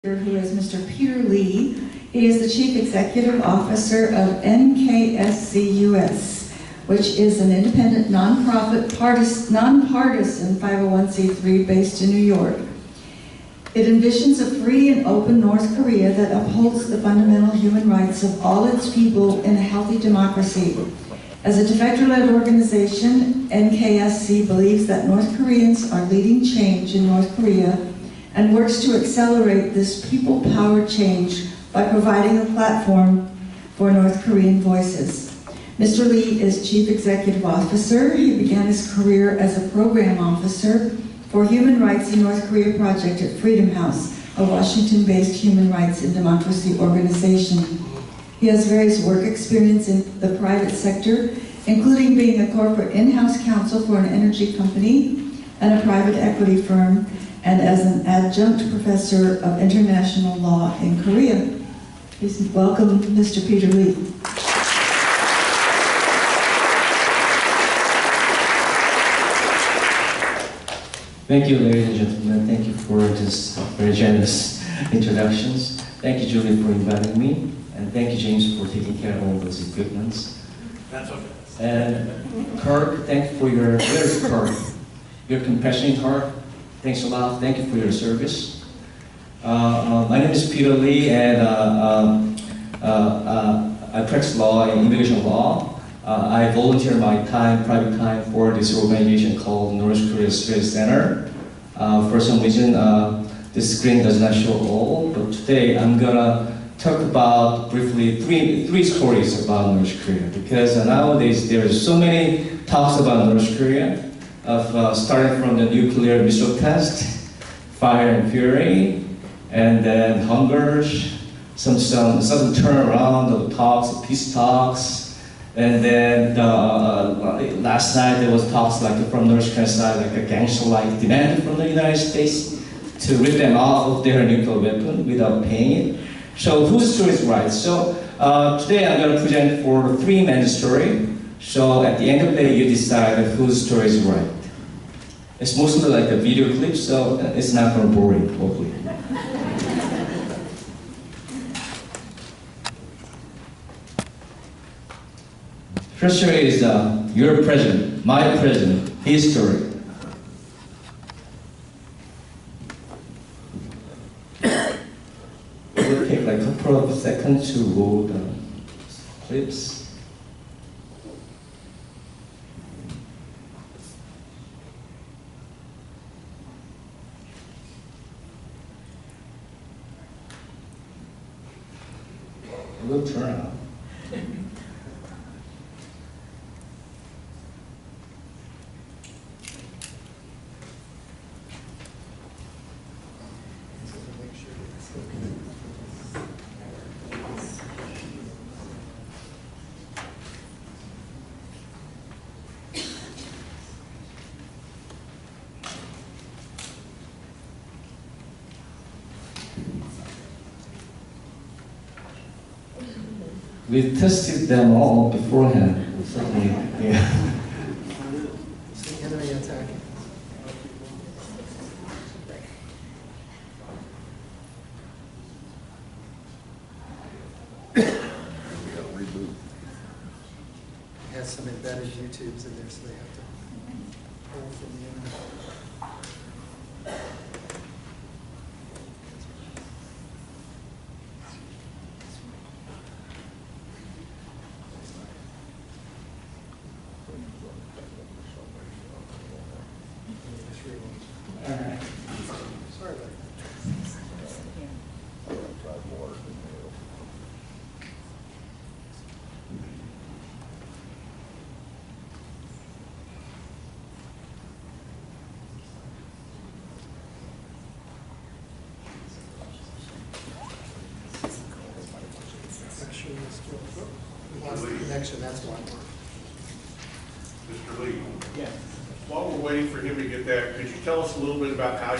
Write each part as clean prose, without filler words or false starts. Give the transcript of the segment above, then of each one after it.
Who is Mr. Peter Lee. He is the Chief Executive Officer of NKSC US, which is an independent, nonprofit, nonpartisan 501c3 based in New York. It envisions a free and open North Korea that upholds the fundamental human rights of all its people in a healthy democracy. As a defector-led organization, NKSC believes that North Koreans are leading change in North Korea and works to accelerate this people-powered change by providing a platform for North Korean voices. Mr. Lee is Chief Executive Officer. He began his career as a program officer for Human Rights in North Korea project at Freedom House, a Washington-based human rights and democracy organization. He has various work experience in the private sector, including being a corporate in-house counsel for an energy company and a private equity firm, and as an adjunct professor of international law in Korea. Please welcome Mr. Peter Lee. Thank you, ladies and gentlemen. Thank you for this very generous introductions. Thank you, Julie, for inviting me. And thank you, James, for taking care of all those equipments. That's okay. And Kirk, thank you for your compassionate heart. Thanks a lot. Thank you for your service. My name is Peter Lee, and I practice law and immigration law. I volunteer my time, private time, for this organization called North Korea Strategy Center. For some reason, this screen does not show all, but today I'm gonna talk about briefly three stories about North Korea, because nowadays there are so many talks about North Korea. Starting from the nuclear missile test, fire and fury, and then hunger, some sudden turnaround of talks, peace talks, and then last night there was talks like from North Korean side, like a gangster-like demand from the United States to rip them off of their nuclear weapon without paying it. So whose story is right? So today I'm going to present for three men's story. So at the end of the day, you decide whose story is right. It's mostly like a video clip, so it's not going to bore you, hopefully. First story is your president, my president, his story. It will take like a couple of seconds to roll the clips. It will turn out. We tested them all beforehand. Certainly, yeah. The enemy attacking. It has some embedded YouTubes in there, so they have to pull from the internet. Sorry about that. We lost the connection, that's why. Mr. Lee, Yeah. while we're waiting for him to get that, could you tell us a little bit about how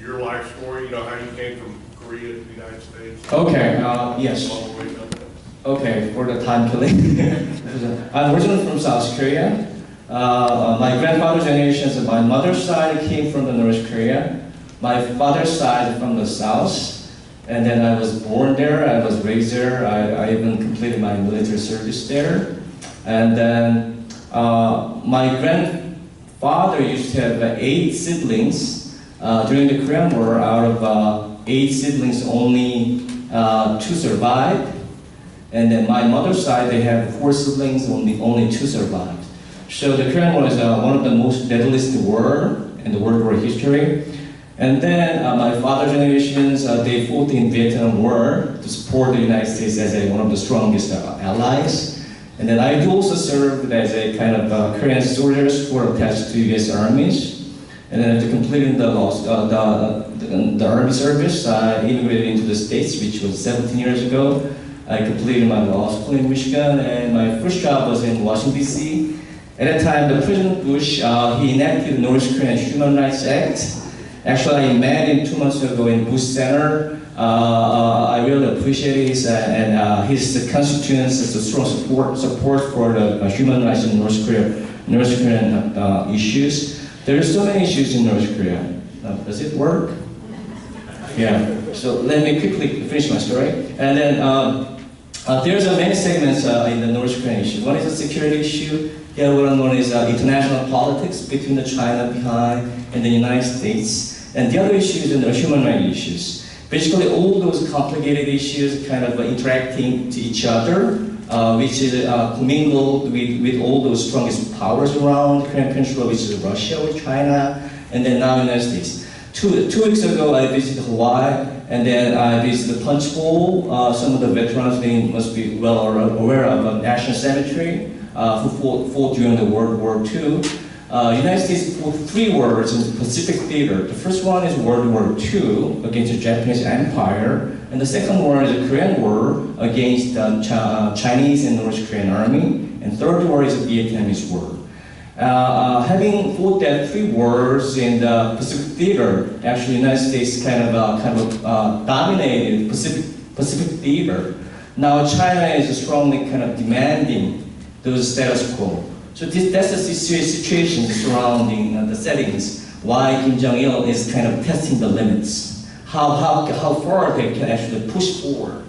your life story, how you came from Korea to the United States? Okay, yes. While we're waiting on that. Okay, for the time killing. I'm originally from South Korea. My grandfather's generation, my mother's side came from the North Korea. My father's side from the south, and then I was born there, I was raised there, I even completed my military service there. And then my grandfather used to have 8 siblings. During the Korean War, out of 8 siblings, only 2 survived. And then my mother's side, they have 4 siblings, only 2 survived. So the Korean War is one of the most deadliest war in the World War history. And then my father's generations, they fought in Vietnam War to support the United States as one of the strongest allies. And then I also served as a kind of Korean soldiers who were attached to U.S. armies. And then after completing the army service, I immigrated into the States, which was 17 years ago. I completed my law school in Michigan, and my first job was in Washington, D.C. At that time, the President Bush, he enacted the North Korean Human Rights Act. Actually, I met him 2 months ago in Bush Center. I really appreciate his constituents as a strong support for the human rights in North Korean issues. There are so many issues in North Korea. Does it work? Yeah. So let me quickly finish my story. And then there's many segments in the North Korean issue. One is a security issue. The other one is international politics between the China behind and the United States. And the other issue is the human rights issues. Basically, all those complicated issues kind of interacting to each other, which is commingled with all those strongest powers around Korean Peninsula, which is Russia or China, and then now United States. Two weeks ago, I visited Hawaii, and then I visited Punch Bowl. Some of the veterans must be well aware of National Cemetery, who fought during the World War II. United States fought 3 wars in the Pacific Theater. The first one is World War II against the Japanese Empire, and the second war is the Korean War against the Chinese and North Korean army, and third war is the Vietnamese War. Having fought that 3 wars in the Pacific Theater, actually the United States kind of dominated Pacific Theater. Now China is strongly kind of demanding those status quo. So that's the situation surrounding the settings. Why Kim Jong-il is kind of testing the limits. How far they can actually push forward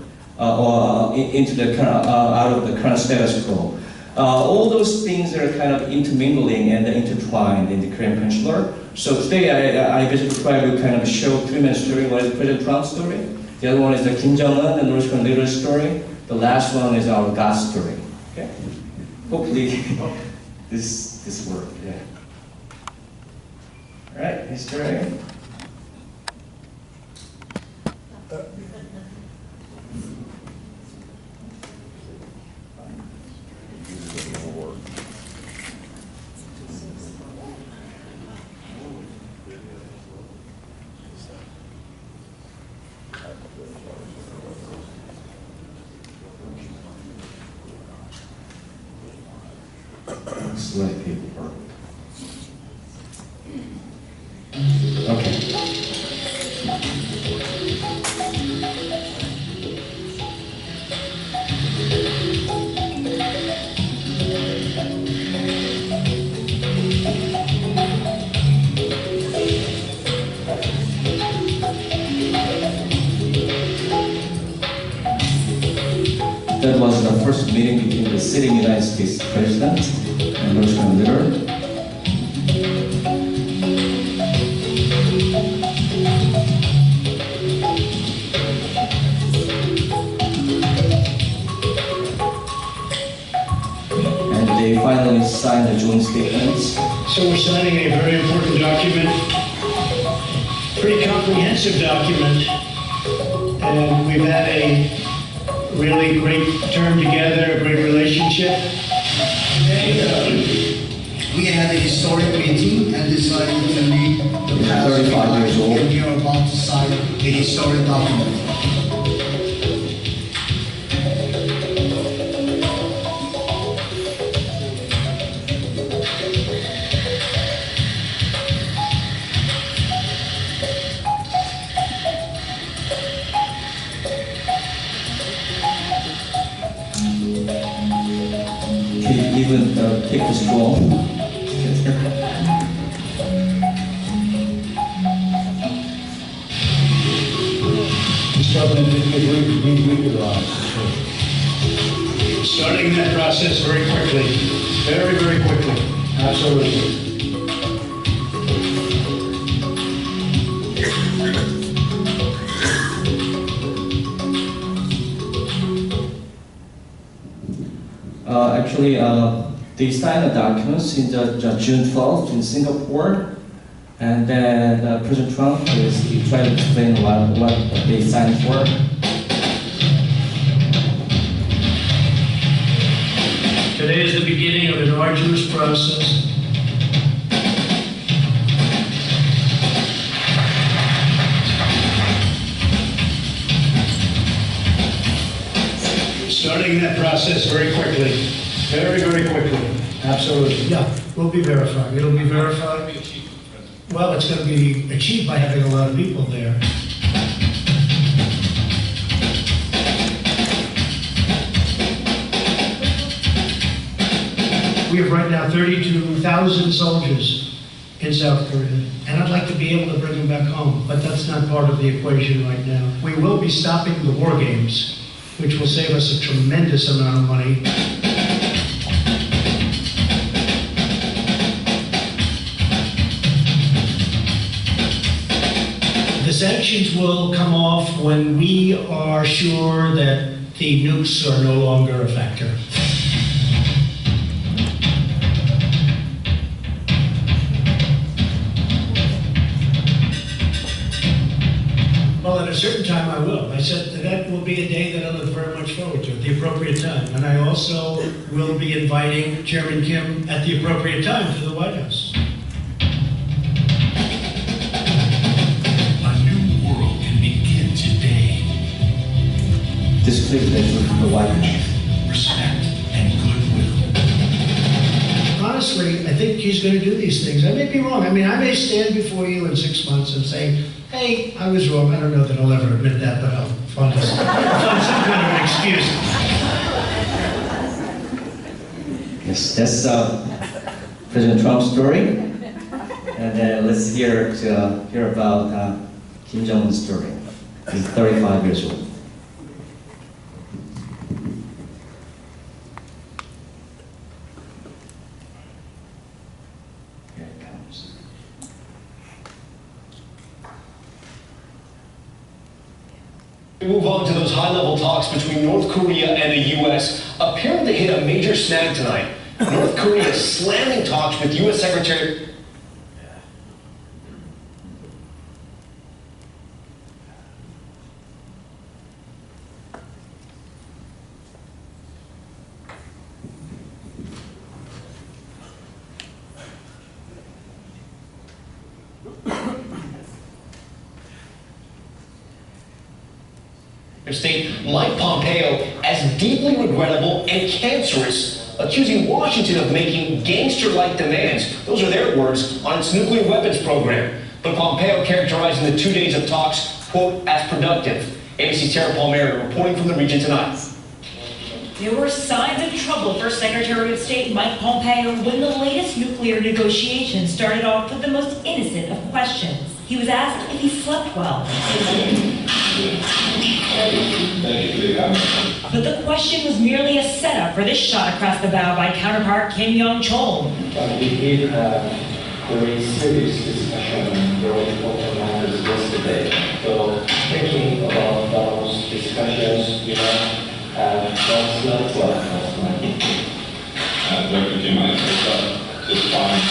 into the out of the current status quo. All those things are kind of intermingling and intertwined in the Korean Peninsula. So today I basically try to kind of show 3-man story. One is President Trump's story. The other one is the Kim Jong-un, the North Korean leader's story. The last one is our God's story. Okay? Hopefully this worked. Yeah. All right, history. Select paperwork. Okay. That was the first meeting between the sitting United States President and North Korean leader. And they finally signed the joint statements. So we're signing a very important document, pretty comprehensive document, and we've had a really great term together, a great relationship. We had a historic meeting and decided to meet the past 35 years old. and we are about to sign a historic document. Even take the straw. so that it could be utilized. Starting that process very quickly, very, very quickly, absolutely. Actually, they signed the documents in the June 12th in Singapore, and then President Trump is trying to explain what they signed for. Today is the beginning of an arduous process. Starting that process very quickly, very, very quickly, absolutely. Yeah, we'll be verified. It'll be verified. Well, it's going to be achieved by having a lot of people there. We have right now 32,000 soldiers in South Korea, and I'd like to be able to bring them back home, but that's not part of the equation right now. We will be stopping the war games, which will save us a tremendous amount of money. The sanctions will come off when we are sure that the nukes are no longer a factor. Well, at a certain time I will. I said that will be a day that I look very much forward to, at the appropriate time. And I also will be inviting Chairman Kim at the appropriate time to the White House. A new world can begin today. This clip is from the White House. Respect and goodwill. Honestly, I think he's going to do these things. I may be wrong. I mean, I may stand before you in 6 months and say, hey, I was wrong. I don't know that I'll ever admit that, but I'll find some kind of an excuse. Yes, that's President Trump's story. And then let's hear about Kim Jong-un's story. He's 35 years old. Here it comes. We move on to those high-level talks between North Korea and the U.S. appearing to hit a major snag tonight. North Korea is slamming talks with U.S. Secretary... State Mike Pompeo as deeply regrettable and cancerous, accusing Washington of making gangster-like demands, those are their words, on its nuclear weapons program. But Pompeo characterizing the 2 days of talks, quote, as productive. ABC's Tara Palmieri reporting from the region tonight. There were signs of trouble for Secretary of State Mike Pompeo when the latest nuclear negotiations started off with the most innocent of questions. He was asked if he slept well. But the question was merely a setup for this shot across the bow by counterpart Kim Yong-chol. We did have a very serious discussion during open matters yesterday. So thinking about those discussions, don't sleep well last night. Dr. Kim, I think just fine.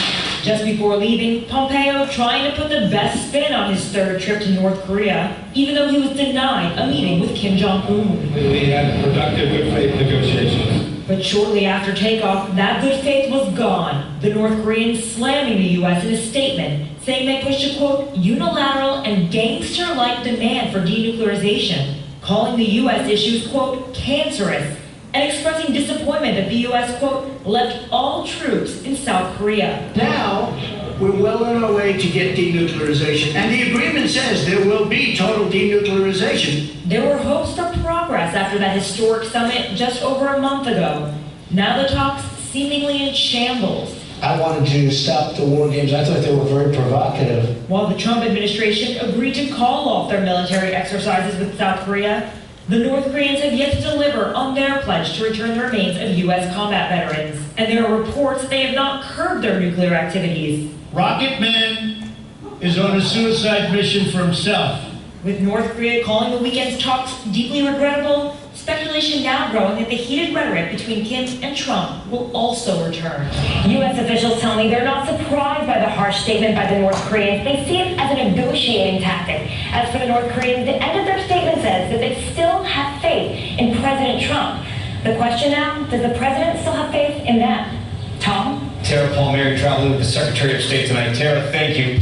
Just before leaving, Pompeo trying to put the best spin on his third trip to North Korea, even though he was denied a meeting with Kim Jong-un. We had productive good faith negotiations. But shortly after takeoff, that good faith was gone. The North Koreans slamming the U.S. in a statement, saying they pushed a, quote, unilateral and gangster-like demand for denuclearization, calling the U.S. issues, quote, cancerous, and expressing disappointment that the U.S., quote, left all troops in South Korea. Now, we're well on our way to get denuclearization, and the agreement says there will be total denuclearization. There were hopes for progress after that historic summit just over a month ago. Now the talks seemingly in shambles. I wanted to stop the war games. I thought they were very provocative. While the Trump administration agreed to call off their military exercises with South Korea, the North Koreans have yet to deliver on their pledge to return the remains of U.S. combat veterans. And there are reports that they have not curbed their nuclear activities. Rocket Man is on a suicide mission for himself. With North Korea calling the weekend's talks deeply regrettable, speculation now growing that the heated rhetoric between Kim and Trump will also return. U.S. officials tell me they're not surprised by the harsh statement by the North Koreans. They see it as a negotiating tactic. As for the North Koreans, the end of their statement says that they still have faith in President Trump. The question now, does the president still have faith in them? Tom? Tara Palmieri traveling with the Secretary of State tonight. Tara, thank you.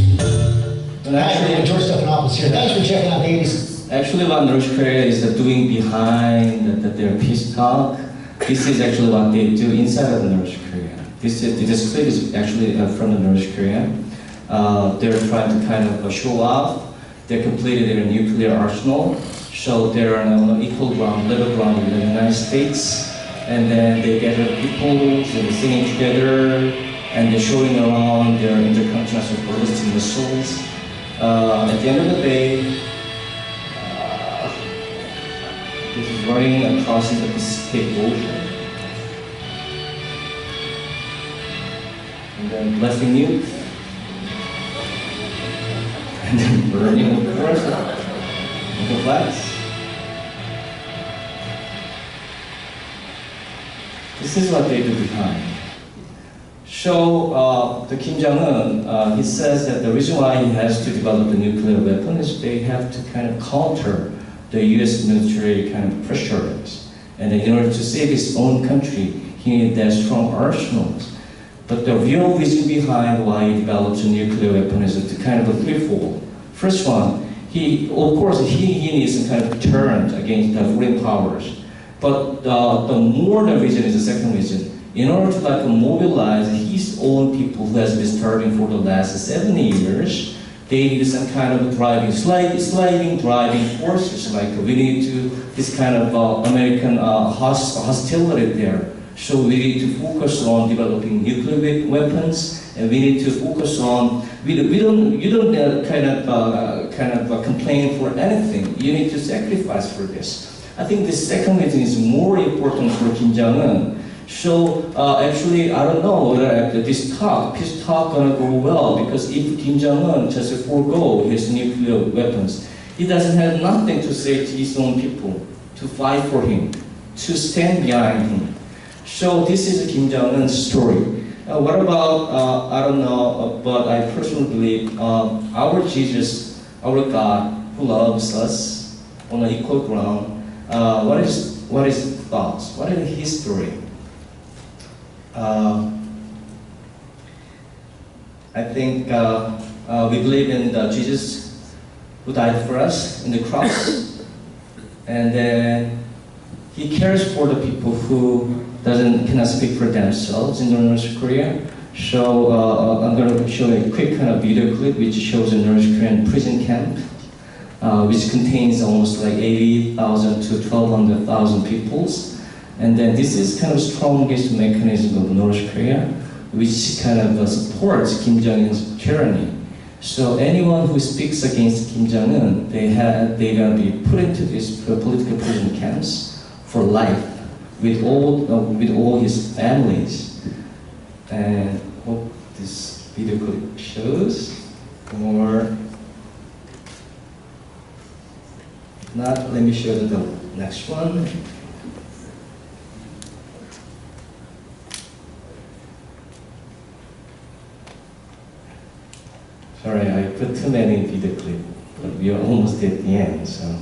Hi, George Stephanopoulos here. Thanks for checking out the 80s. Actually, what North Korea is doing behind their peace talk, this is actually what they do inside of North Korea. This clip is actually from the North Korea. They're trying to kind of show off. They completed their nuclear arsenal, so they're on equal ground, level ground with the United States. And then they gather people and they're singing together, and they're showing around their intercontinental ballistic missiles. At the end of the day, this is running across the Pacific Ocean. And then blasting nukes. And then burning, of course, the flags. This is what they do behind. So the Kim Jong-un, he says that the reason why he has to develop a nuclear weapon is they have to kind of counter the U.S. military kind of pressure. And in order to save his own country, he needs that strong arsenals. But the real reason behind why he develops a nuclear weapon is to kind of a threefold. First one, he needs some kind of deterrent against the foreign powers. But the more the reason is the second reason. In order to mobilize his own people who has been starving for the last 70 years, they need some kind of sliding driving forces. Like we need to this kind of American hostility there. So we need to focus on developing nuclear weapons, and we need to focus on you don't kind of complain for anything. You need to sacrifice for this. I think the second reason is more important for Kim Jong-un. So actually, I don't know whether this peace talk gonna go well, because if Kim Jong-un just forego his nuclear weapons, he doesn't have nothing to say to his own people, to fight for him, to stand behind him. So this is Kim Jong-un's story. What about, I don't know, but I personally believe our Jesus, our God, who loves us on an equal ground, what is his thoughts? What is his story? I think we believe in Jesus who died for us in the cross, and then he cares for the people who cannot speak for themselves in North Korea. So I'm going to show a quick kind of video clip which shows a North Korean prison camp, which contains almost like 80,000 to 1,200,000 peoples. And then this is kind of strongest mechanism of North Korea, which kind of supports Kim Jong-un's tyranny. So anyone who speaks against Kim Jong-un, they're gonna be put into these political prison camps for life, with all his families. And hope this video clip shows. Or if not, let me show the next one. Sorry, I put too many video clips, but we are almost at the end, so.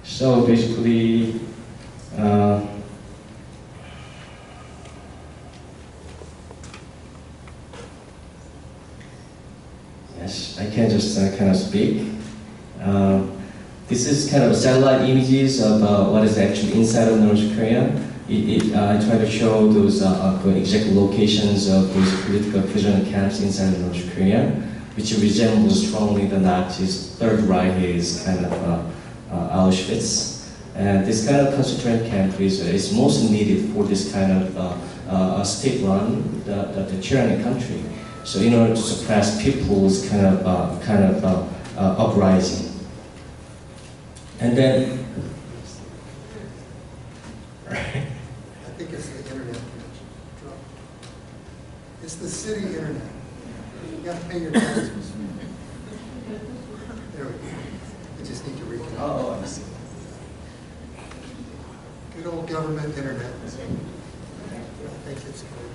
So basically, yes, I can just kind of speak. This is kind of satellite images of what is actually inside of North Korea. I try to show those exact locations of those political prisoner camps inside of North Korea, which resembles strongly the Nazis' Third Reich is kind of Auschwitz. And this kind of concentration camp is most needed for this kind of state-run, the tyrannic country. So in order to suppress people's kind of uprising. And then, I think it's the internet. It's the city internet. You got to pay your taxes. There we go. I just need to reconnect. oh, I see. Good old government internet. I think it's good.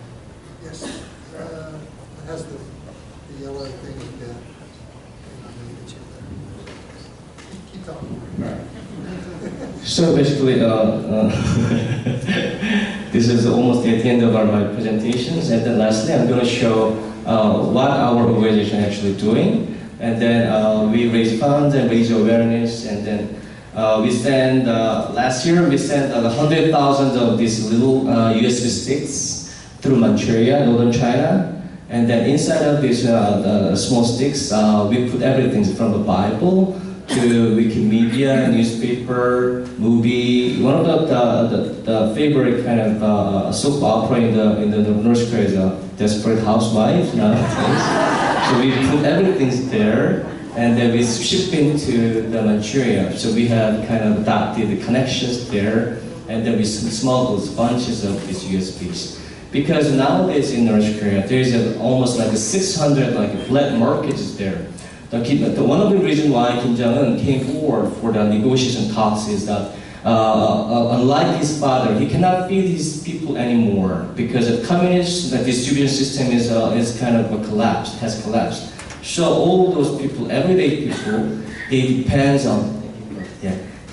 Yes. It has the yellow thing with that. Keep talking. So basically, this is almost at the end of my presentations. And then lastly, I'm going to show what our organization is actually doing. And then we raise funds and raise awareness. And then we send, last year we sent 100,000 of these little USB sticks through Manchuria, northern China. And then inside of these small sticks, we put everything from the Bible to Wikimedia, newspaper, movie. One of the favorite kind of soap opera in the North Korea is Desperate Housewives nowadays. So we put everything there, and then we ship into the Manchuria. So we have kind of adopted the connections there, and then we smuggle bunches of these USBs. Because nowadays in North Korea, there is almost like 600 black markets there. One of the reasons why Kim Jong-un came forward for the negotiation talks is that unlike his father, he cannot feed his people anymore because the communist distribution system is kind of has collapsed. So all those people, everyday people,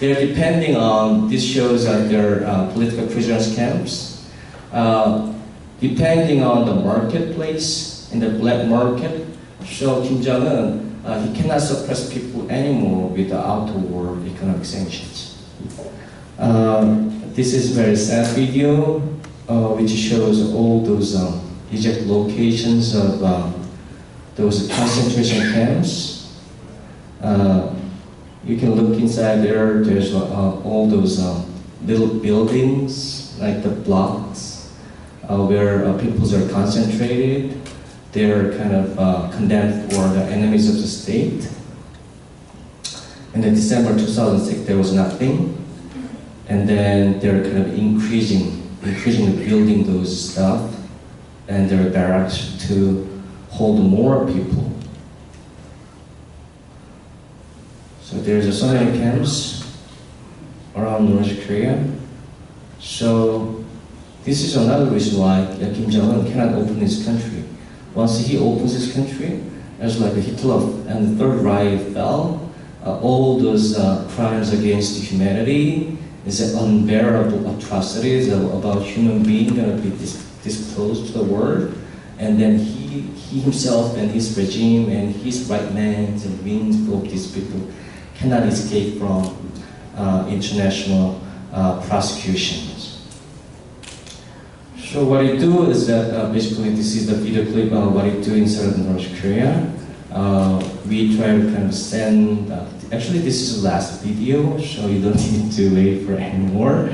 they're depending on, this shows that their political prisoners camps, depending on the marketplace, in the black market. So Kim Jong-un, he cannot suppress people anymore with the outward economic sanctions. This is a very sad video, which shows all those exact locations of those concentration camps. You can look inside there. There's all those little buildings, like the blocks, where peoples are concentrated. They're kind of condemned for the enemies of the state. And in December 2006, there was nothing. And then they're kind of increasing building those stuff, and there are barracks to hold more people. So there's so many camps around North Korea. So this is another reason why Kim Jong-un cannot open his country. Once he opens his country, as like Hitler and the Third Reich fell, all those crimes against humanity, is unbearable atrocities about human being going to be disclosed to the world, and then he himself and his regime and his right hands and wings of these people cannot escape from international prosecutions. So what I do is that basically this is the video clip of what I do inside of North Korea. We try to kind of send, actually this is the last video, so you don't need to wait for any more.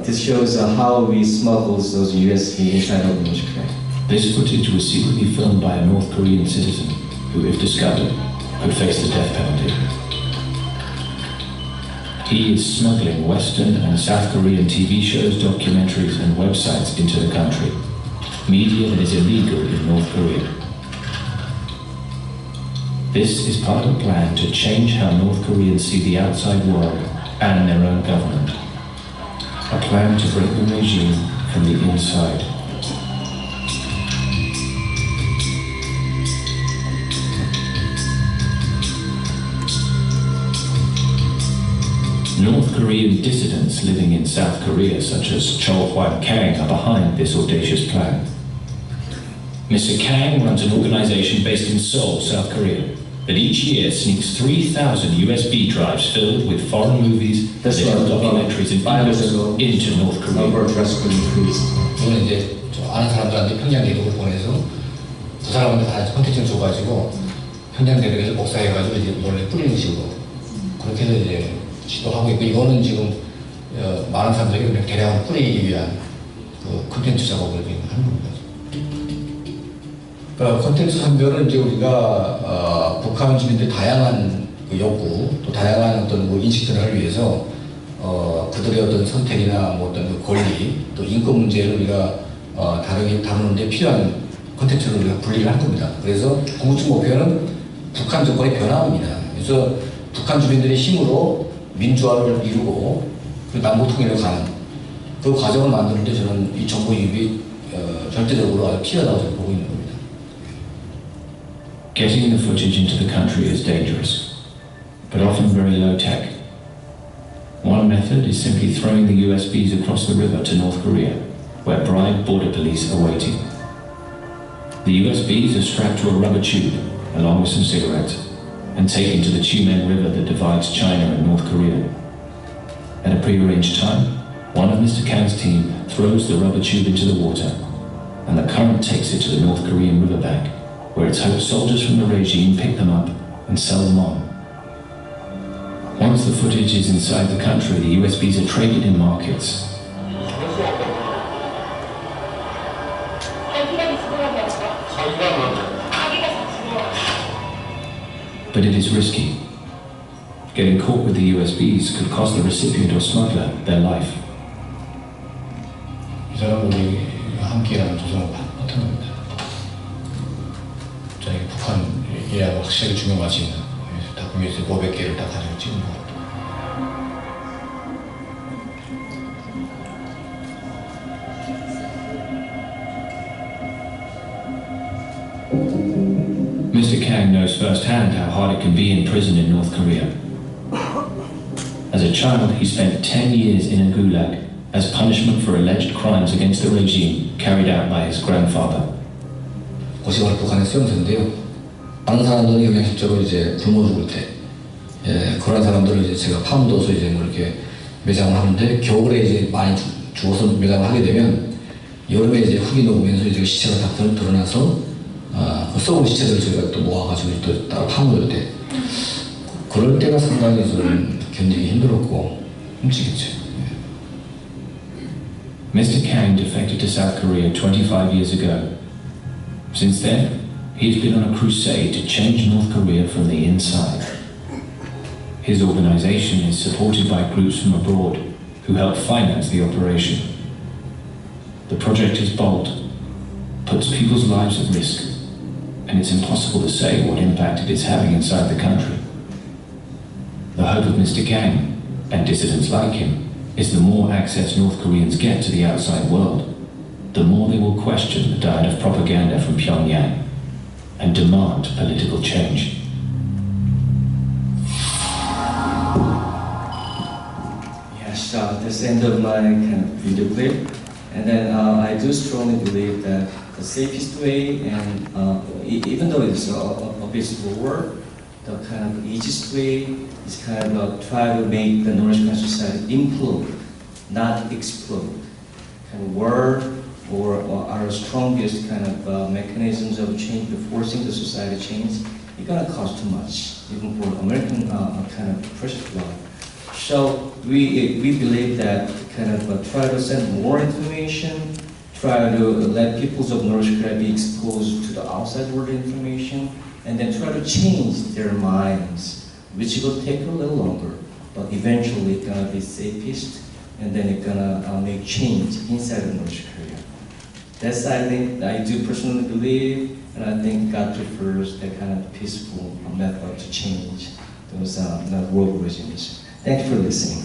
This shows how we smuggle those USB inside of North Korea. This footage was secretly filmed by a North Korean citizen who, if discovered, could face the death penalty. He is smuggling Western and South Korean TV shows, documentaries and websites into the country, media that is illegal in North Korea. This is part of a plan to change how North Koreans see the outside world and their own government. A plan to break the regime from the inside. North Korean dissidents living in South Korea, such as Cho Hwan-kang, are behind this audacious plan. Mr. Kang runs an organization based in Seoul, South Korea, that each year sneaks 3,000 USB drives filled with foreign movies, political documentaries, and videos into North Korea. 저는 이제 저 아는 사람들한테 평양 내국을 보내서 그 사람한테 다 컨텐츠를 줘가지고 평양 내국에서 복사해가지고 이제 원래 뿌리는 식으로 그렇게 해서 이제 시도하고 있고, 이거는 지금 많은 사람들에게 그냥 대량으로 뿌리기 위한 그 콘텐츠 작업을 지금 하는 겁니다. 그러니까 콘텐츠 선별은 이제 우리가 북한 주민들의 다양한 그 욕구, 또 다양한 어떤 뭐 인식 변화를 위해서 그들의 어떤 선택이나 뭐 어떤 그 권리, 또 인권 문제를 우리가 다루는데 필요한 콘텐츠를 우리가 분리를 할 겁니다. 그래서 궁극적 목표는 북한 정권의 변화입니다. 그래서 북한 주민들의 힘으로 민주화를 이루고 그 남북 통일로 가는 그 과정을 만드는데 저는 이 정보 유입이 절대적으로 아주 필요하다고 저는 보고 있는 겁니다. Getting the footage into the country is dangerous, but often very low tech. One method is simply throwing the USBs across the river to North Korea, where bribed border police are waiting. The USBs are strapped to a rubber tube, along with some cigarettes, and taken to the Tumen River that divides China and North Korea. At a prearranged time, one of Mr. Kang's team throws the rubber tube into the water, and the current takes it to the North Korean riverbank, where it's hoped soldiers from the regime pick them up and sell them on. Once the footage is inside the country, the USBs are traded in markets. But it is risky. Getting caught with the USBs could cost the recipient or smuggler their life. 이 사람은 우리 함께 일하는 조선을 파트너입니다. 저희 북한 일하고 확실하게 중요하지 있는 다 거기에서 500개를 다 가지고 찍은 것 같아요. Mr. Kang knows firsthand how hard it can be in prison in North Korea. As a child, he spent 10 years in a gulag as punishment for alleged crimes against the regime carried out by his grandfather. 고시원 북한의 수용소인데요. 많은 사람들이 그냥 실제로 이제 굶어 죽을 때, 그런 사람들을 이제 제가 파묻어서 이제 뭐 이렇게 매장을 하는데, 겨울에 이제 많이 죽어서 매장을 하게 되면 여름에 이제 흙이 녹으면서 이제 시체가 다 드러나서 그 썩은 시체들을 저희가 또 모아가지고 또 따로 파묻을 때, 그럴 때가 상당히 좀 견디기 힘들었고 끔찍했죠. Mr. Kang defected to South Korea 25 years ago. Since then, he's been on a crusade to change North Korea from the inside. His organization is supported by groups from abroad who help finance the operation. The project is bold, puts people's lives at risk, and it's impossible to say what impact it is having inside the country. The hope of Mr. Kang, and dissidents like him, is the more access North Koreans get to the outside world, the more they will question the diet of propaganda from Pyongyang and demand political change. Yes, that's the end of my kind of video clip. And then I do strongly believe that the safest way, and even though it's a bit slower, the kind of easiest way is kind of try to make the North Korean society implode, not explode. Kind of war or our strongest kind of mechanisms of change, forcing the society change, it's gonna cost too much, even for American kind of precious blood. So we believe that kind of try to send more information, try to let peoples of North Korea be exposed to the outside world information, and then try to change their minds, which will take a little longer, but eventually it's gonna be safest, and then it's gonna make change inside of North Korea. That's, I think, I do personally believe, and I think God prefers that kind of peaceful method to change those world regimes. Thank you for listening.